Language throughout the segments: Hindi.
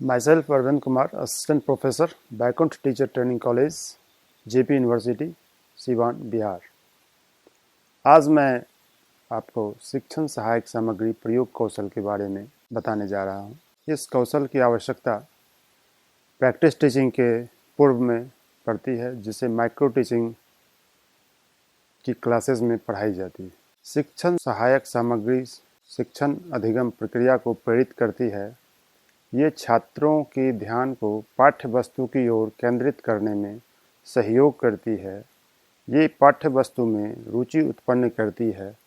Myself Arvind Kumar, Assistant Professor, Baikunth Teacher Training College, JP university, Siwan, Bihar. आज मैं आपको शिक्षण सहायक सामग्री प्रयोग कौशल के बारे में बताने जा रहा हूँ। इस कौशल की आवश्यकता प्रैक्टिस टीचिंग के पूर्व में पड़ती है, जिसे माइक्रो टीचिंग की क्लासेस में पढ़ाई जाती है। शिक्षण सहायक सामग्री शिक्षण अधिगम प्रक्रिया को प्रेरित करती है। ये छात्रों के ध्यान को पाठ्य वस्तु की ओर केंद्रित करने में सहयोग करती है। ये पाठ्य वस्तु में रुचि उत्पन्न करती है,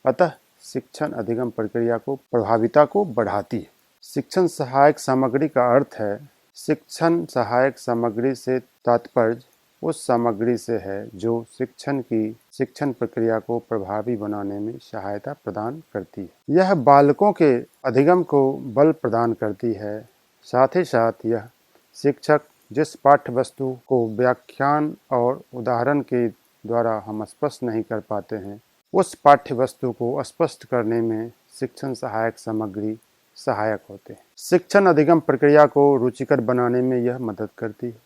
अतः शिक्षण अधिगम प्रक्रिया को प्रभाविता को बढ़ाती है। शिक्षण सहायक सामग्री का अर्थ है, शिक्षण सहायक सामग्री से तात्पर्य उस सामग्री से है जो शिक्षण प्रक्रिया को प्रभावी बनाने में सहायता प्रदान करती है। यह बालकों के अधिगम को बल प्रदान करती है। साथ ही साथ यह शिक्षक जिस पाठ्य वस्तु को व्याख्यान और उदाहरण के द्वारा हम स्पष्ट नहीं कर पाते हैं, उस पाठ्य वस्तु को स्पष्ट करने में शिक्षण सहायक सामग्री सहायक होते हैं। शिक्षण अधिगम प्रक्रिया को रुचिकर बनाने में यह मदद करती है।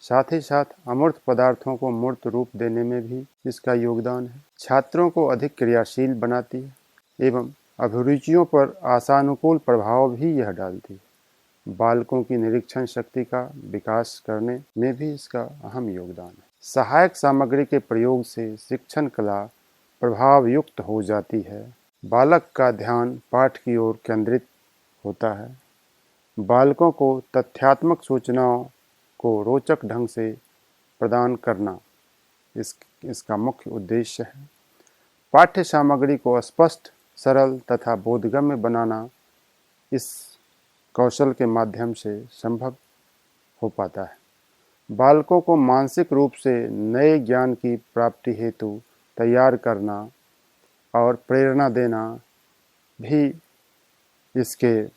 साथ ही साथ अमूर्त पदार्थों को मूर्त रूप देने में भी इसका योगदान है। छात्रों को अधिक क्रियाशील बनाती है एवं अभिरुचियों पर आशानुकूल प्रभाव भी यह डालती है। बालकों की निरीक्षण शक्ति का विकास करने में भी इसका अहम योगदान है। सहायक सामग्री के प्रयोग से शिक्षण कला प्रभाव युक्त हो जाती है। बालक का ध्यान पाठ की ओर केंद्रित होता है। बालकों को तथ्यात्मक सूचनाओं को रोचक ढंग से प्रदान करना इसका मुख्य उद्देश्य है। पाठ्य सामग्री को स्पष्ट, सरल तथा बोधगम्य बनाना इस कौशल के माध्यम से संभव हो पाता है। बालकों को मानसिक रूप से नए ज्ञान की प्राप्ति हेतु तैयार करना और प्रेरणा देना भी इसकी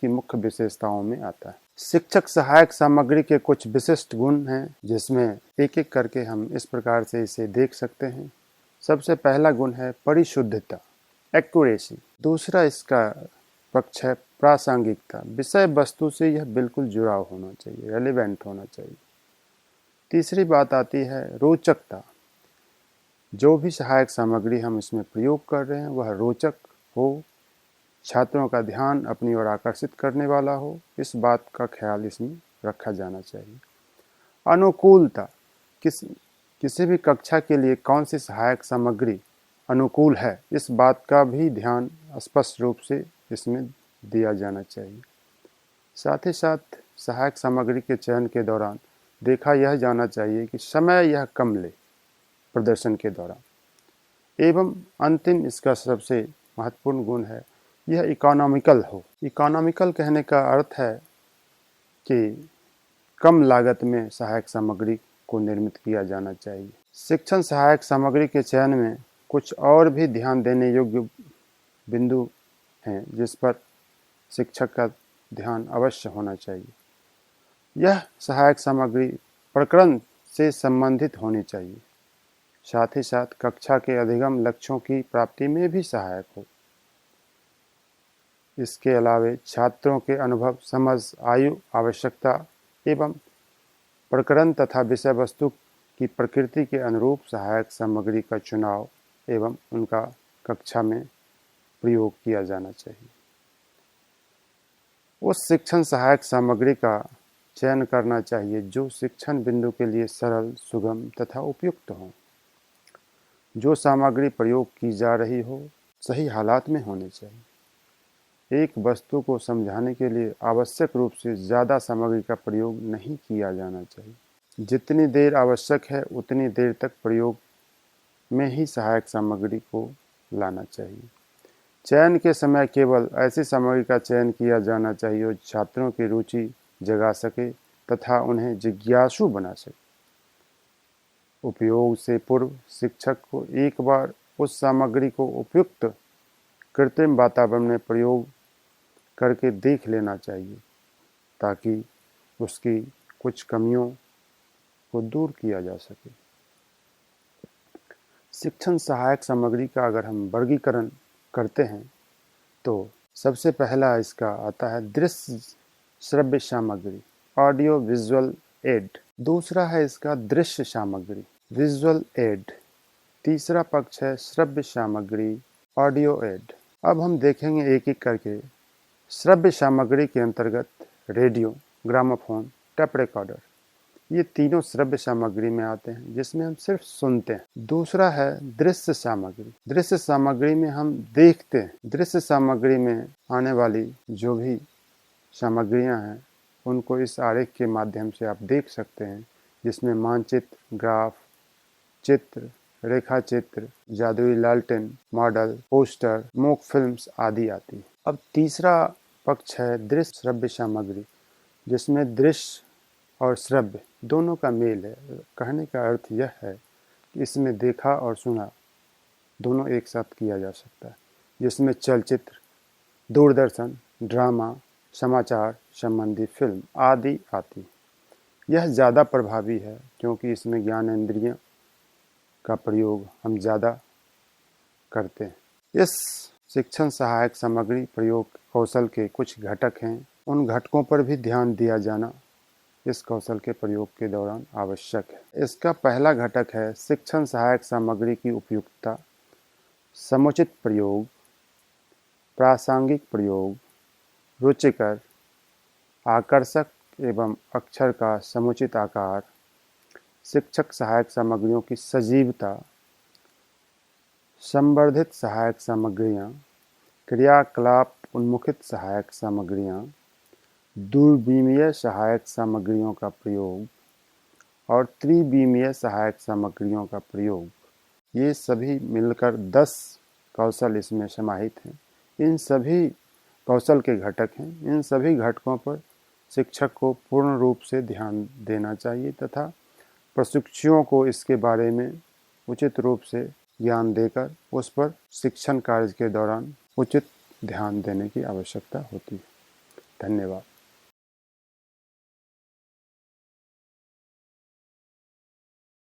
मुख्य विशेषताओं में आता है। शिक्षक सहायक सामग्री के कुछ विशिष्ट गुण हैं, जिसमें एक एक करके हम इस प्रकार से इसे देख सकते हैं। सबसे पहला गुण है परिशुद्धता, एक्यूरेसी। दूसरा इसका पक्ष है प्रासंगिकता, विषय वस्तु से यह बिल्कुल जुड़ाव होना चाहिए, रेलेवेंट होना चाहिए। तीसरी बात आती है रोचकता। जो भी सहायक सामग्री हम इसमें प्रयोग कर रहे हैं वह रोचक हो, छात्रों का ध्यान अपनी ओर आकर्षित करने वाला हो, इस बात का ख्याल इसमें रखा जाना चाहिए। अनुकूलता, किसी भी कक्षा के लिए कौन सी सहायक सामग्री अनुकूल है, इस बात का भी ध्यान स्पष्ट रूप से इसमें दिया जाना चाहिए। साथ ही साथ सहायक सामग्री के चयन के दौरान देखा यह जाना चाहिए कि समय यह कम ले प्रदर्शन के दौरान। एवं अंतिम इसका सबसे महत्वपूर्ण गुण है, यह इकोनॉमिकल हो। इकोनॉमिकल कहने का अर्थ है कि कम लागत में सहायक सामग्री को निर्मित किया जाना चाहिए। शिक्षण सहायक सामग्री के चयन में कुछ और भी ध्यान देने योग्य बिंदु हैं, जिस पर शिक्षक का ध्यान अवश्य होना चाहिए। यह सहायक सामग्री प्रकरण से संबंधित होनी चाहिए। साथ ही साथ कक्षा के अधिगम लक्ष्यों की प्राप्ति में भी सहायक हो। इसके अलावे छात्रों के अनुभव, समझ, आयु, आवश्यकता एवं प्रकरण तथा विषय वस्तु की प्रकृति के अनुरूप सहायक सामग्री का चुनाव एवं उनका कक्षा में प्रयोग किया जाना चाहिए। उस शिक्षण सहायक सामग्री का चयन करना चाहिए जो शिक्षण बिंदु के लिए सरल, सुगम तथा उपयुक्त हो। जो सामग्री प्रयोग की जा रही हो सही हालात में होनी चाहिए। एक वस्तु को समझाने के लिए आवश्यक रूप से ज़्यादा सामग्री का प्रयोग नहीं किया जाना चाहिए। जितनी देर आवश्यक है उतनी देर तक प्रयोग में ही सहायक सामग्री को लाना चाहिए। चयन के समय केवल ऐसी सामग्री का चयन किया जाना चाहिए जो छात्रों की रुचि जगा सके तथा उन्हें जिज्ञासु बना सके। उपयोग से पूर्व शिक्षक को एक बार उस सामग्री को उपयुक्त कृत्रिम वातावरण में प्रयोग करके देख लेना चाहिए, ताकि उसकी कुछ कमियों को दूर किया जा सके। शिक्षण सहायक सामग्री का अगर हम वर्गीकरण करते हैं तो सबसे पहला इसका आता है दृश्य श्रव्य सामग्री, ऑडियो विजुअल एड। दूसरा है इसका दृश्य सामग्री, विजुअल एड। तीसरा पक्ष है श्रव्य सामग्री, ऑडियो एड। अब हम देखेंगे एक एक करके। श्रव्य सामग्री के अंतर्गत रेडियो, ग्रामोफोन, टेप रिकॉर्डर, ये तीनों श्रव्य सामग्री में आते हैं जिसमें हम सिर्फ सुनते हैं। दूसरा है दृश्य सामग्री। दृश्य सामग्री में हम देखते हैं। दृश्य सामग्री में आने वाली जो भी सामग्रियां हैं उनको इस आरेख के माध्यम से आप देख सकते हैं, जिसमें मानचित्र, ग्राफ, चित्र, रेखा चित्र, जादुई लालटेन, मॉडल, पोस्टर, मूक फिल्म्स आदि आती है। अब तीसरा पक्ष है दृश्य श्रव्य सामग्री, जिसमें दृश्य और श्रव्य दोनों का मेल है। कहने का अर्थ यह है कि इसमें देखा और सुना दोनों एक साथ किया जा सकता है, जिसमें चलचित्र, दूरदर्शन, ड्रामा, समाचार संबंधी फिल्म आदि आती। यह ज़्यादा प्रभावी है क्योंकि इसमें ज्ञानेंद्रियों का प्रयोग हम ज़्यादा करते हैं। इस शिक्षण सहायक सामग्री प्रयोग कौशल के कुछ घटक हैं, उन घटकों पर भी ध्यान दिया जाना इस कौशल के प्रयोग के दौरान आवश्यक है। इसका पहला घटक है शिक्षण सहायक सामग्री की उपयुक्तता, समुचित प्रयोग, प्रासंगिक प्रयोग, रुचिकर, आकर्षक एवं अक्षर का समुचित आकार, शिक्षक सहायक सामग्रियों की सजीवता, संवर्धित सहायक सामग्रियाँ, क्रियाकलाप उन्मुखित सहायक सामग्रियाँ, द्विविमीय सहायक सामग्रियों का प्रयोग और त्रिविमीय सहायक सामग्रियों का प्रयोग। ये सभी मिलकर 10 कौशल इसमें समाहित हैं। इन सभी कौशल के घटक हैं। इन सभी घटकों पर शिक्षक को पूर्ण रूप से ध्यान देना चाहिए तथा प्रशिक्षुओं को इसके बारे में उचित रूप से ज्ञान देकर उस पर शिक्षण कार्य के दौरान उचित ध्यान देने की आवश्यकता होती है। धन्यवाद।